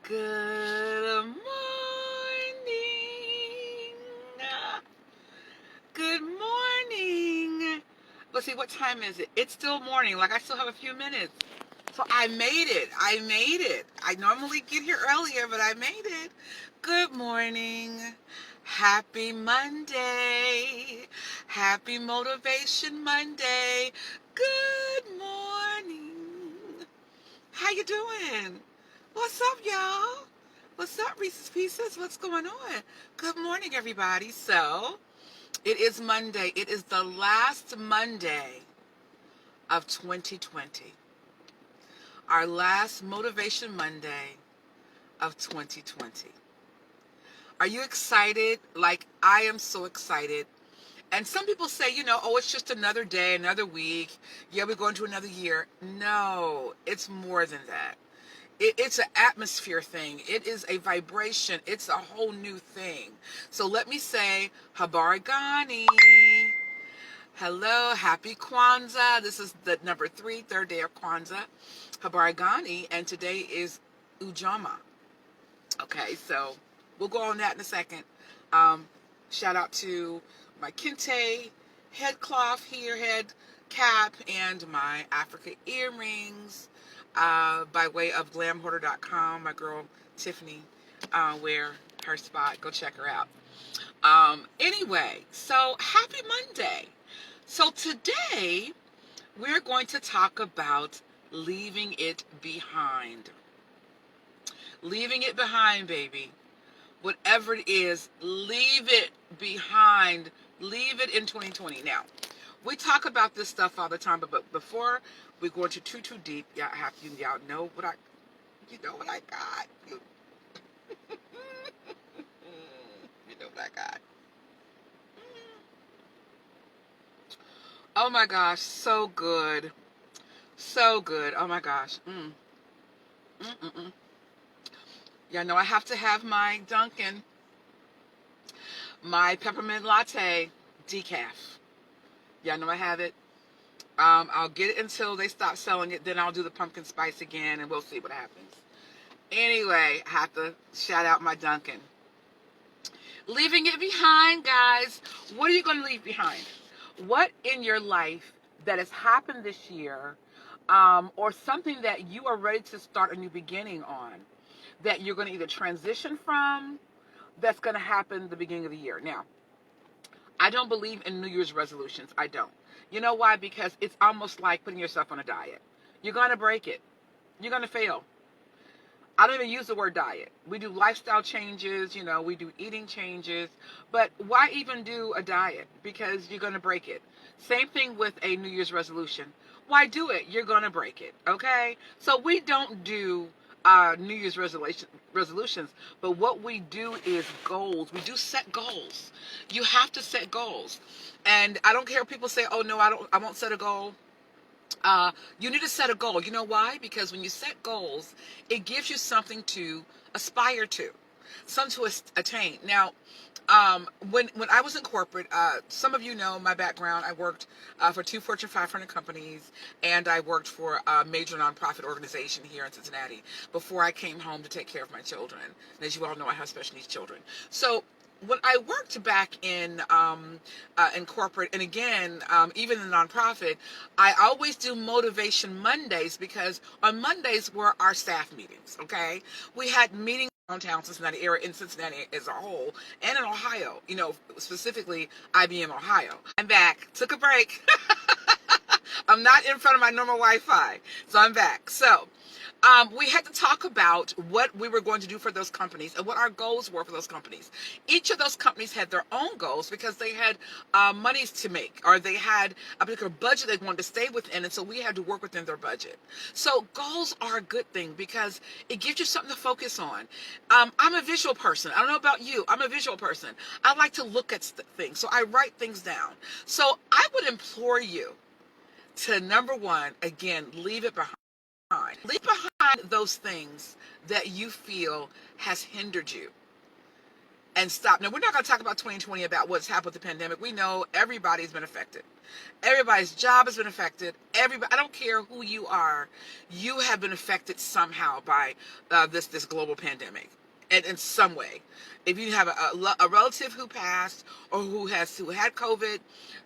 Good morning. Good morning. Let's see, what time is it? It's still morning. Like, I still have a few minutes. So I made it. I made it. I normally get here earlier, but I made it. Good morning. Happy Monday. Happy Motivation Monday. Good morning. How you doing? What's up, y'all? What's up, Reese's Pieces? What's going on? Good morning, everybody. So, it is Monday. It is the last Monday of 2020. Our last Motivation Monday of 2020. Are you excited? Like, I am so excited. And some people say, oh, it's just another day, another week. Yeah, we're going to another year. No, it's more than that. It's an atmosphere thing. It is a vibration. It's a whole new thing. So let me say, Habari Gani. Hello, happy Kwanzaa. This is the number third day of Kwanzaa. Habari Gani, and today is Ujama. Okay, so we'll go on that in a second. Shout out to my Kente head cloth here, head cap, and my Africa earrings by way of glamhoarder.com. My girl Tiffany wear her spot. Go check her out. Anyway, so happy Monday. So today we're going to talk about leaving it behind. Leaving it behind, baby. Whatever it is, leave it behind. Leave it in 2020. Now, we talk about this stuff all the time, but before we go into too deep, y'all know what I got. You know what I got. Oh my gosh, so good. So good. Oh my gosh. Y'all know I have to have my Dunkin', my peppermint latte decaf. Y'all know I have it. I'll get it until they stop selling it. Then I'll do the pumpkin spice again, and we'll see what happens. Anyway, I have to shout out my Dunkin'. Leaving it behind, guys. What are you going to leave behind? What in your life that has happened this year, or something that you are ready to start a new beginning on, that you're going to either transition from, that's going to happen the beginning of the year? Now, I don't believe in New Year's resolutions. I don't. You know why? Because it's almost like putting yourself on a diet. You're going to break it. You're going to fail. I don't even use the word diet. We do lifestyle changes, we do eating changes. But why even do a diet? Because you're going to break it. Same thing with a New Year's resolution. Why do it? You're going to break it. Okay? So we don't do New Year's resolutions, but what we do is goals. We do set goals. You have to set goals. And I don't care if people say, oh no, I won't set a goal. You need to set a goal. You know why? Because when you set goals, it gives you something to aspire to, something to attain. Now, when I was in corporate, some of you know my background. I worked for 2 Fortune 500 companies, and I worked for a major nonprofit organization here in Cincinnati before I came home to take care of my children. And as you all know, I have special needs children. So when I worked back in corporate, and again, even in the nonprofit, I always do Motivation Mondays, because on Mondays were our staff meetings. Okay, we had meetings downtown Cincinnati area, in Cincinnati as a whole, and in Ohio. Specifically IBM Ohio. I'm back. Took a break. I'm not in front of my normal Wi-Fi, so I'm back. So we had to talk about what we were going to do for those companies and what our goals were for those companies. Each of those companies had their own goals because they had monies to make, or they had a particular budget they wanted to stay within, and so we had to work within their budget. So goals are a good thing because it gives you something to focus on. I'm a visual person. I don't know about you. I'm a visual person. I like to look at things, so I write things down. So I would implore you to, number one, again, leave it behind. Leave behind those things that you feel has hindered you. and stop. Now, we're not going to talk about 2020, about what's happened with the pandemic. We know everybody's been affected. Everybody's job has been affected. Everybody, I don't care who you are, you have been affected somehow by this global pandemic, and in some way. If you have a relative who passed, or who had COVID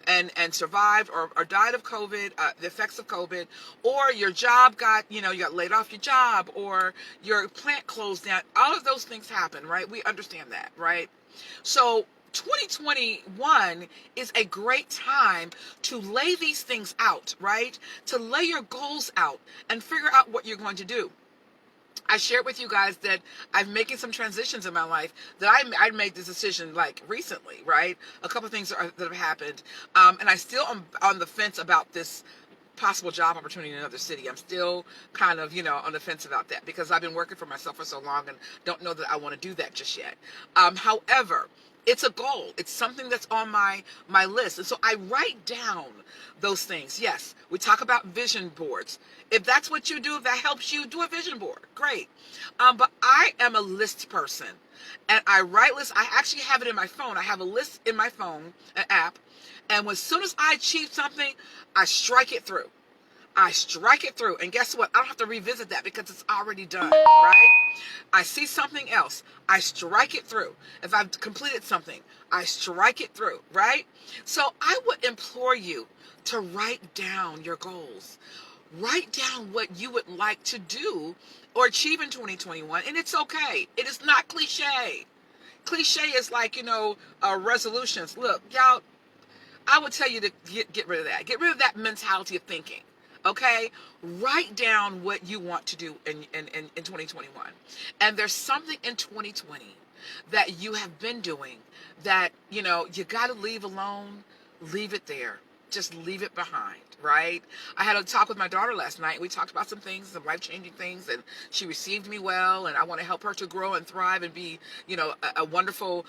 and survived, or died of COVID, the effects of COVID, or your job got, you got laid off your job, or your plant closed down, all of those things happen, right? We understand that, right? So 2021 is a great time to lay these things out, right? To lay your goals out and figure out what you're going to do. I shared with you guys that I'm making some transitions in my life, that I made this decision like recently, right? A couple of things that have happened. And I still am on the fence about this possible job opportunity in another city. I'm still kind of, on the fence about that, because I've been working for myself for so long and don't know that I want to do that just yet. However, it's a goal. It's something that's on my list. And so I write down those things. Yes, we talk about vision boards. If that's what you do, if that helps you, do a vision board. Great. But I am a list person. And I write lists. I actually have it in my phone. I have a list in my phone, an app. And as soon as I achieve something, I strike it through. I strike it through. And guess what? I don't have to revisit that because it's already done, right? I see something else. I strike it through. If I've completed something, I strike it through, right? So I would implore you to write down your goals. Write down what you would like to do or achieve in 2021. And it's okay. It is not cliche. Cliche is like, resolutions. Look, y'all, I would tell you to get rid of that. Get rid of that mentality of thinking. Okay? Write down what you want to do in 2021. And there's something in 2020 that you have been doing that, you got to leave alone. Leave it there. Just leave it behind, right? I had a talk with my daughter last night. We talked about some things, some life-changing things, and she received me well, and I want to help her to grow and thrive and be, a wonderful,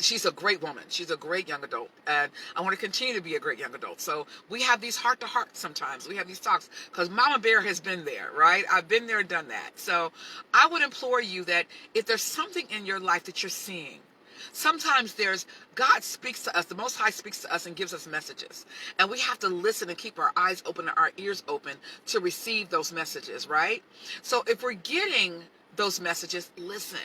she's a great woman. She's a great young adult, and I want to continue to be a great young adult. So we have these heart-to-heart sometimes. We have these talks because Mama Bear has been there, right? I've been there and done that. So I would implore you that if there's something in your life that you're seeing, sometimes God speaks to us, the Most High speaks to us and gives us messages. And we have to listen and keep our eyes open and our ears open to receive those messages, right? So if we're getting those messages, listen,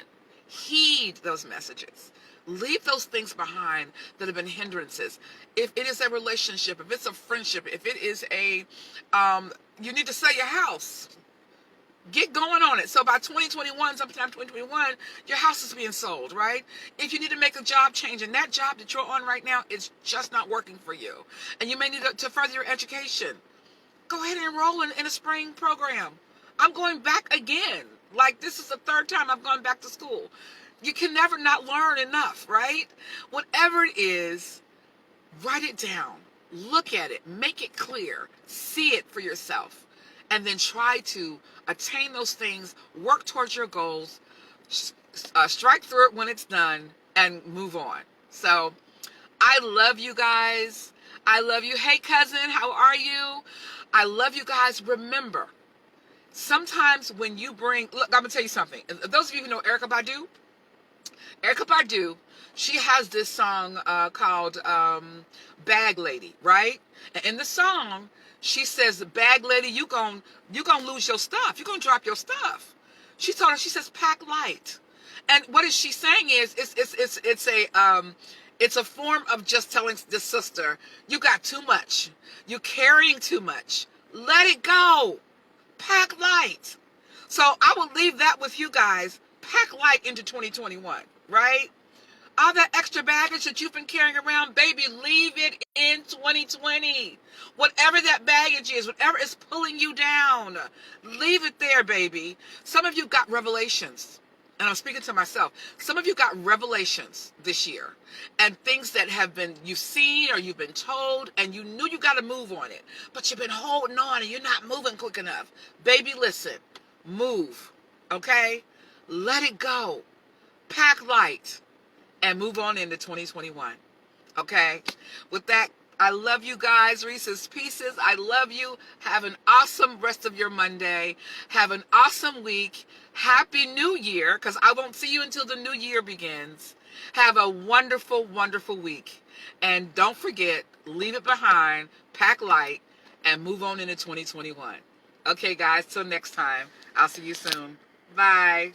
heed those messages. Leave those things behind that have been hindrances. If it is a relationship, if it's a friendship, if it is you need to sell your house, get going on it. So by 2021, sometime 2021, your house is being sold, right? If you need to make a job change and that job that you're on right now is just not working for you, and you may need to further your education, go ahead and enroll in a spring program. I'm going back again. Like, this is the third time I've gone back to school. You can never not learn enough, right? Whatever it is, write it down. Look at it. Make it clear. See it for yourself. And then try to attain those things. Work towards your goals. Strike through it when it's done. And move on. So, I love you guys. I love you. Hey, cousin, how are you? I love you guys. Remember, sometimes when you look, I'm going to tell you something. Those of you who know Erykah Badu, she has this song called Bag Lady, right? And in the song, she says, "Bag Lady, you gon' lose your stuff. You're going to drop your stuff." She says, "Pack light." And what is she saying is, it's a form of just telling the sister, you got too much. You're carrying too much. Let it go. Pack light. So I will leave that with you guys. Pack light into 2021, right? All that extra baggage that you've been carrying around, baby, leave it in 2020. Whatever that baggage is, whatever is pulling you down, leave it there, baby. Some of you got revelations, and I'm speaking to myself. Some of you got revelations this year, and things that you've seen or you've been told, and you knew you got to move on it, but you've been holding on and you're not moving quick enough. Baby, listen, move, okay? Let it go. Pack light and move on into 2021. Okay? With that, I love you guys. Reese's Pieces. I love you. Have an awesome rest of your Monday. Have an awesome week. Happy New Year, because I won't see you until the new year begins. Have a wonderful, wonderful week. And don't forget, leave it behind, pack light, and move on into 2021. Okay, guys, till next time. I'll see you soon. Bye.